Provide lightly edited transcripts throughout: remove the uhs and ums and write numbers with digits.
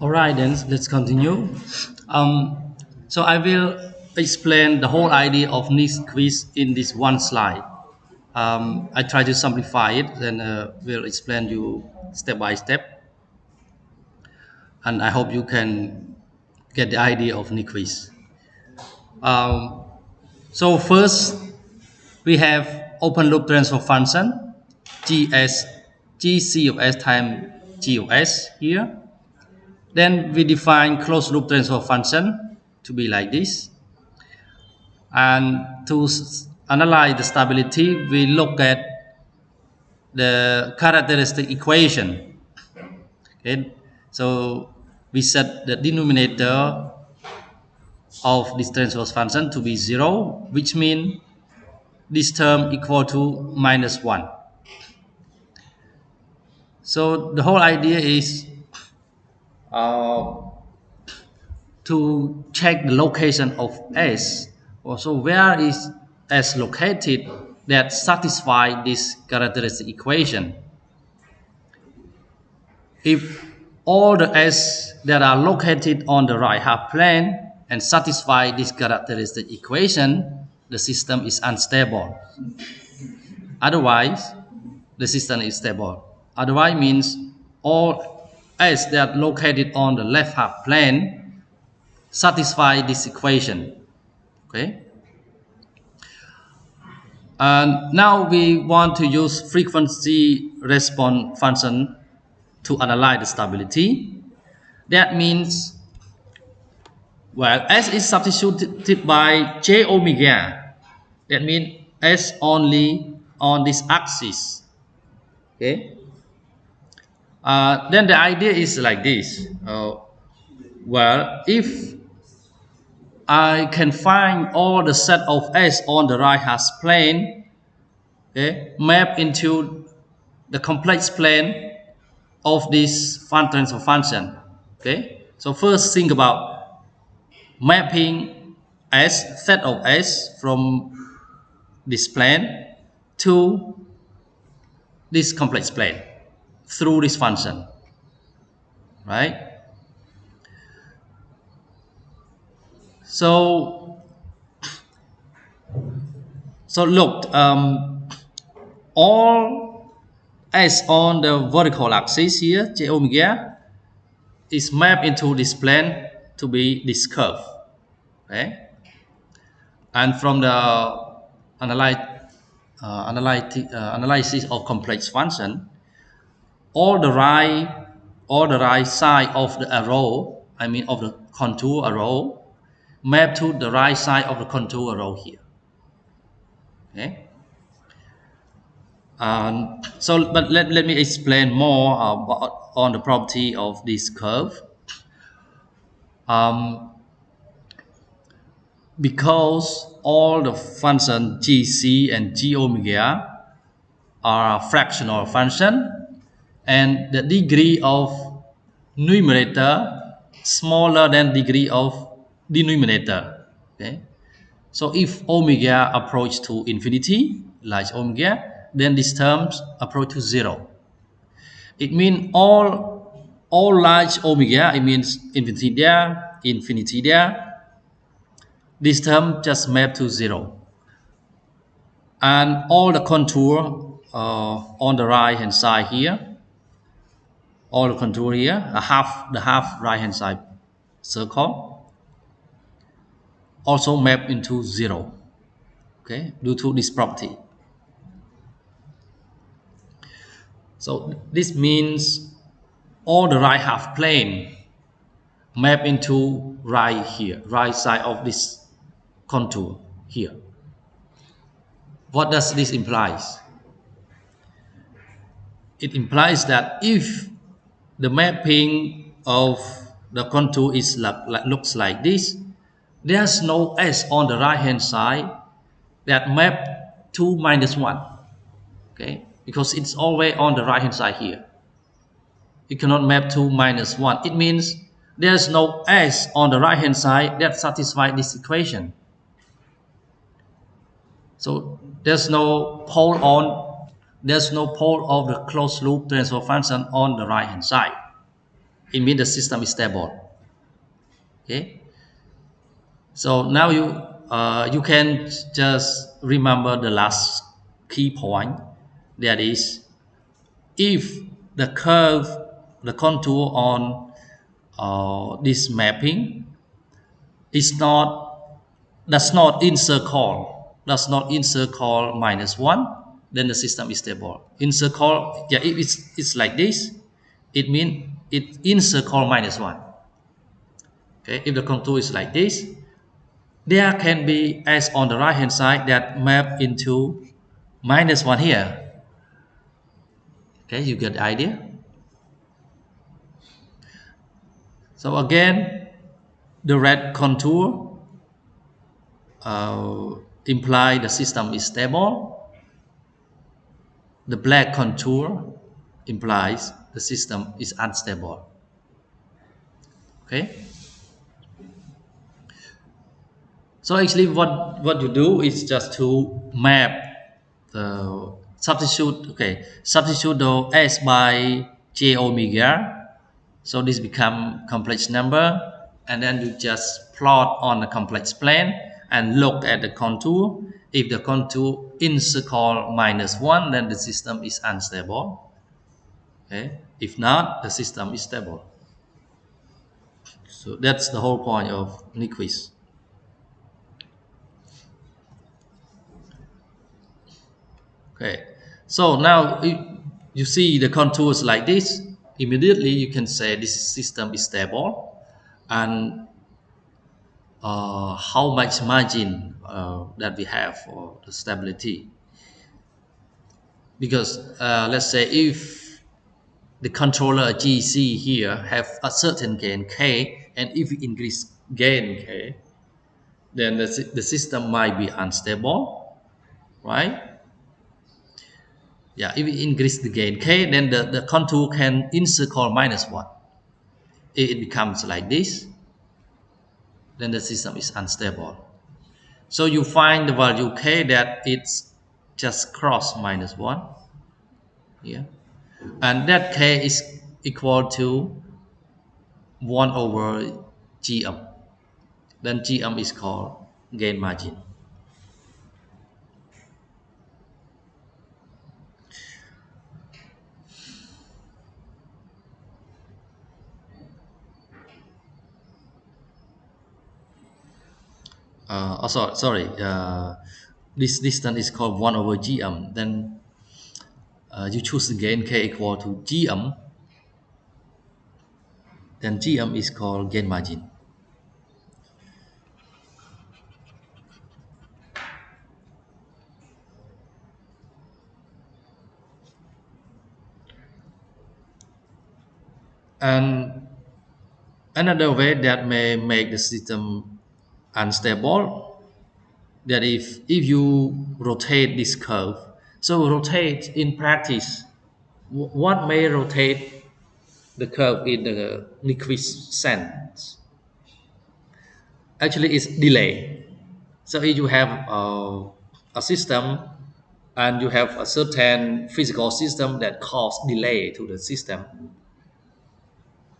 All right, then let's continue. So I will explain the whole idea of this quiz in this one slide. I try to simplify it, then will explain you step by step, and I hope you can get the idea of the quiz. So first, we have open loop transfer function, Gc of s times G of s here. Then we define closed loop transfer function to be like this. And to analyze the stability, we look at the characteristic equation. Okay, so we set the denominator of this transverse function to be 0, which means this term equal to -1. So the whole idea is to check the location of S. Also, where is S located that satisfy this characteristic equation? If all the S that are located on the right half plane and satisfy this characteristic equation, the system is unstable. Otherwise, the system is stable. Otherwise means all S that are located on the left half plane satisfy this equation. Okay. And now we want to use frequency response function to analyze the stability. That means, well, S is substituted by j omega. That means S only on this axis. Okay. Then the idea is like this. Well, if I can find all the set of S on the right half plane, okay, map into the complex plane of this transfer function. Okay, so first think about mapping S, set of S from this plane to this complex plane through this function, right? So look, all S on the vertical axis here, j omega, is mapped into this plane to be this curve. Okay, and from the analysis of complex function, all the right side of the arrow, I mean of the contour arrow, map to the right side of the contour arrow here. Okay. But let me explain more on the property of this curve. Because all the functions gc and g omega are fractional function, and the degree of numerator smaller than degree of denominator. Okay, so if omega approach to infinity, large omega, then these terms approach to 0. It means all large omega, it means infinity there, this term just map to 0. And all the contour on the right hand side here, all the contour here, the half right hand side circle, also map into 0. Okay, due to this property. So this means all the right half plane map into right here, right side of this contour here. What does this imply? It implies that if the mapping of the contour is looks like this, there's no S on the right hand side that map to -1. Okay, because it's always on the right hand side here. It cannot map to -1. It means there's no S on the right hand side that satisfies this equation. So there's no pole of the closed loop transfer function on the right hand side. it means the system is stable. Okay, so now you can just remember the last key point, that is, if the curve, the contour on this mapping is not does not encircle -1, then the system is stable. Encircle, yeah, if it's like this, it means it encircle -1. Okay, if the contour is like this, there can be as on the right hand side that map into -1 here. Okay, you get the idea. So again, the red contour imply the system is stable. The black contour implies the system is unstable. Okay, so actually what you do is just to map the substitute the s by j omega, so this become complex number, and then you just plot on the complex plane and look at the contour. If the contour encircle -1, then the system is unstable. Okay, if not, the system is stable. So that's the whole point of Nyquist. Okay, so now if you see the contours like this, immediately you can say this system is stable. And how much margin that we have for the stability? Because let's say if the controller GC here have a certain gain K, and if we increase gain K, then the system might be unstable, right? Yeah, if we increase the gain K, then the contour can encircle -1. If it becomes like this, then the system is unstable. So you find the value K that it's just cross -1. Yeah, and that K is equal to 1 over GM. Then GM is called gain margin. Sorry, this distance is called 1 over GM. Then you choose the gain K equal to GM, then GM is called gain margin. And another way that may make the system unstable, that if you rotate this curve, so rotate in practice, what may rotate the curve in the Nyquist sense? Actually, it's delay. So if you have a system and you have a certain physical system that cause delay to the system,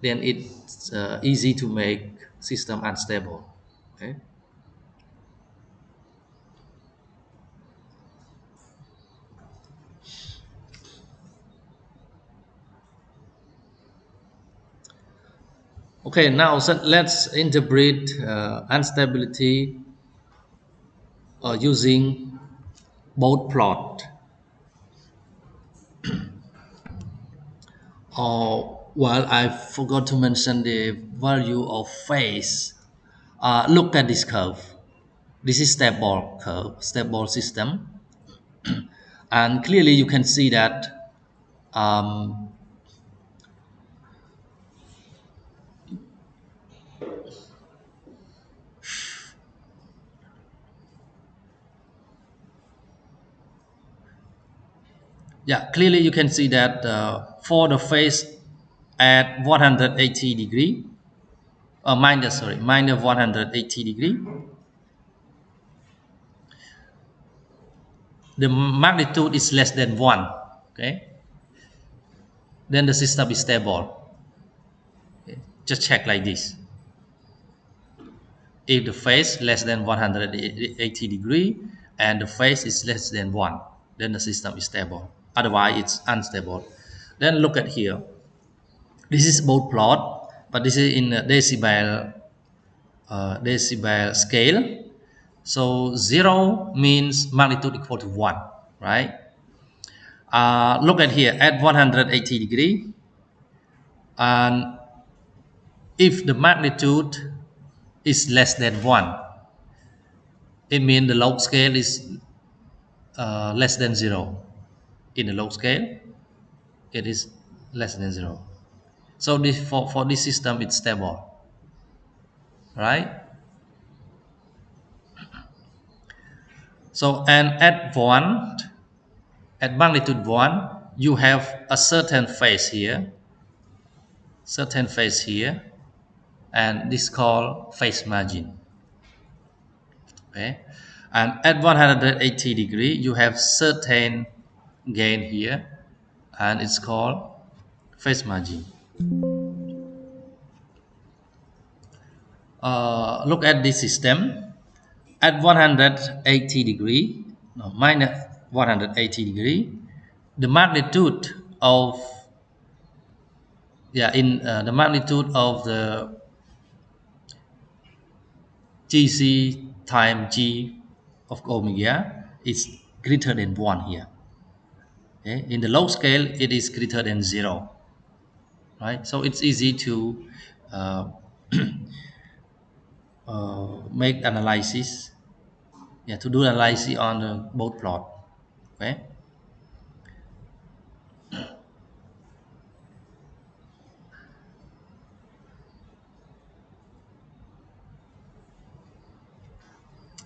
then it's easy to make system unstable. Okay. Okay, now so let's interpret instability using both plot. Well, I forgot to mention the value of phase. Look at this curve. This is stable curve, stable system, and clearly you can see that um, yeah, clearly you can see that for the phase at 180 degree, minus 180 degree, the magnitude is less than 1. Okay, then the system is stable. Just check like this. If the phase less than 180 degree and the phase is less than 1, then the system is stable. Otherwise, it's unstable. Then look at here. This is both plot, but this is in a decibel scale. So 0 means magnitude equal to 1, right? Look at here at 180 degree, and if the magnitude is less than 1, it means the log scale is less than 0. In the log scale, it is less than 0. So this, for this system, it's stable, right? So, and at magnitude 1, you have a certain phase here, and this called phase margin. Okay, and at 180 degree, you have certain gain here, and it's called phase margin. Look at this system at 180 degree, no, minus 180 degree. The magnitude of the magnitude of the GC times G of omega is greater than 1 here. Okay? In the log scale, it is greater than 0. Right? So it's easy to uh, make analysis, to do analysis on the both plot. Okay?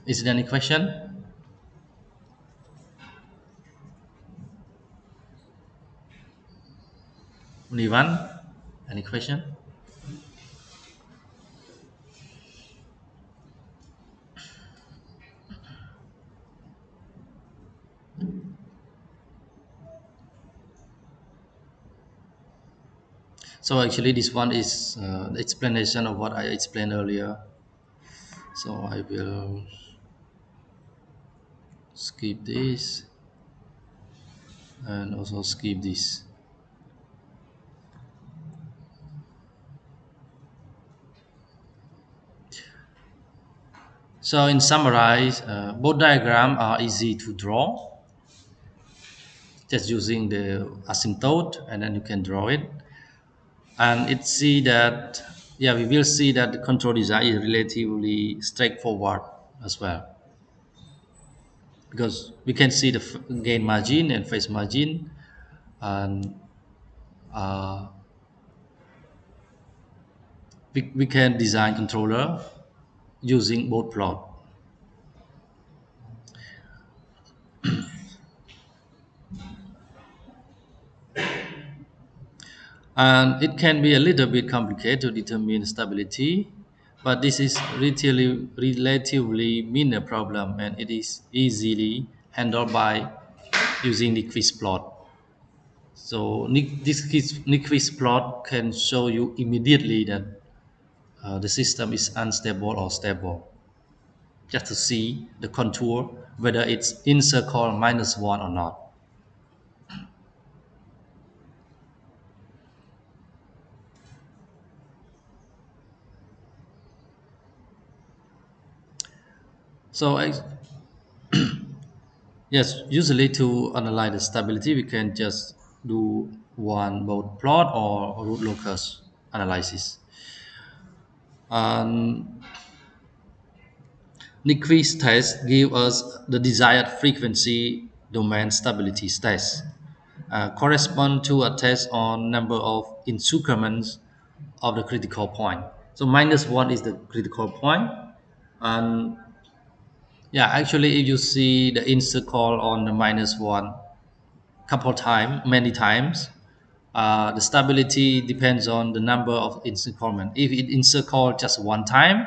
Is there any question? Only one? Any question? So actually this one is the explanation of what I explained earlier. So I will skip this and also skip this. So in summarize, both diagrams are easy to draw. Just using the asymptote, and then you can draw it. And it see that, we will see that the control design is relatively straightforward as well, because we can see the gain margin and phase margin, and uh, we can design controller using both plot. And it can be a little bit complicated to determine stability, but this is relatively minor problem, and it is easily handled by using the quiz plot. So this Nyquist plot can show you immediately that the system is unstable or stable, just to see the contour whether it's in circle -1 or not. So yes, usually to analyze the stability, we can just do one mode plot or root locus analysis. And Nyquist test give us the desired frequency domain stability test, correspond to a test on number of increments of the critical point. So -1 is the critical point, and actually, if you see the insert call on the -1 many times, the stability depends on the number of insert comment. If it insert call just one time,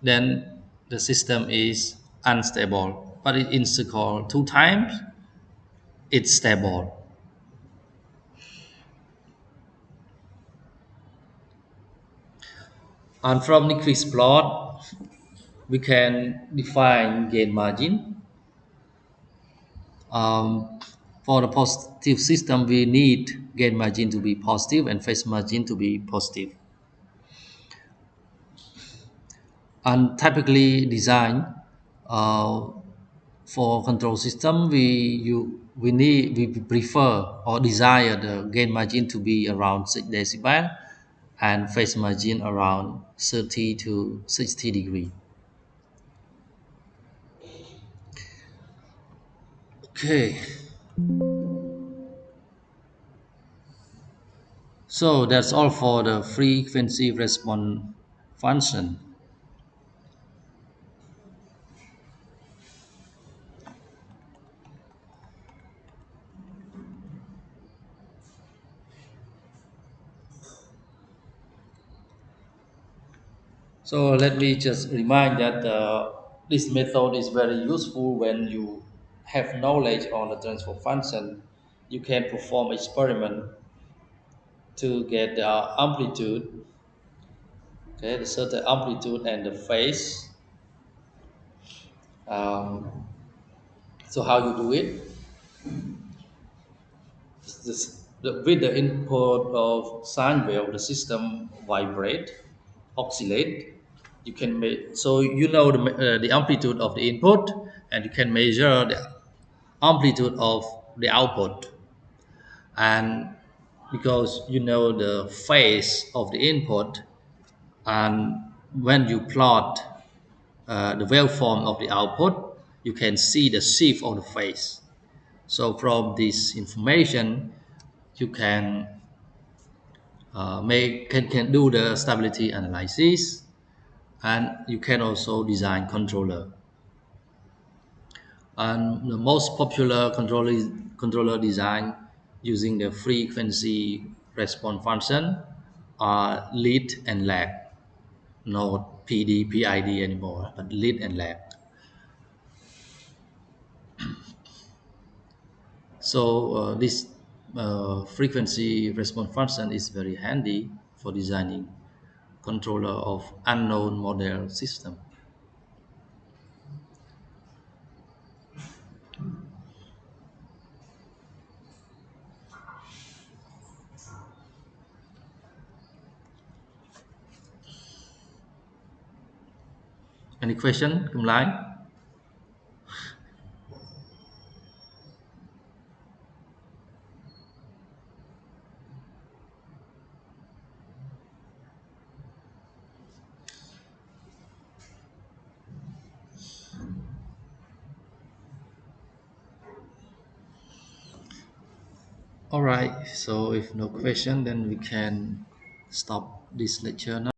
then the system is unstable. But it insert call 2 times, it's stable. And from Nyquist plot, we can define gain margin. Um, for the positive system, we need gain margin to be positive and phase margin to be positive. And typically designed uh, for control system, we prefer or desire the gain margin to be around 6 decibel and phase margin around 30 to 60 degree. Okay, so that's all for the frequency response function. So let me just remind that this method is very useful when you have knowledge on the transfer function. You can perform experiment to get the amplitude, okay, the certain amplitude and the phase. Um, so how you do it? With the input of sine wave, the system vibrate, oscillate. You can make so you know the amplitude of the input, and you can measure the amplitude of the output. And because you know the phase of the input, and when you plot the waveform of the output, you can see the shift of the phase. So from this information, you can can do the stability analysis, and you can also design controller. And the most popular controller design using the frequency response function are lead and lag, not PD, PID anymore, but lead and lag. So this frequency response function is very handy for designing controller of unknown model system. Any question, Kim Lai? All right. So if no question, then we can stop this lecture now.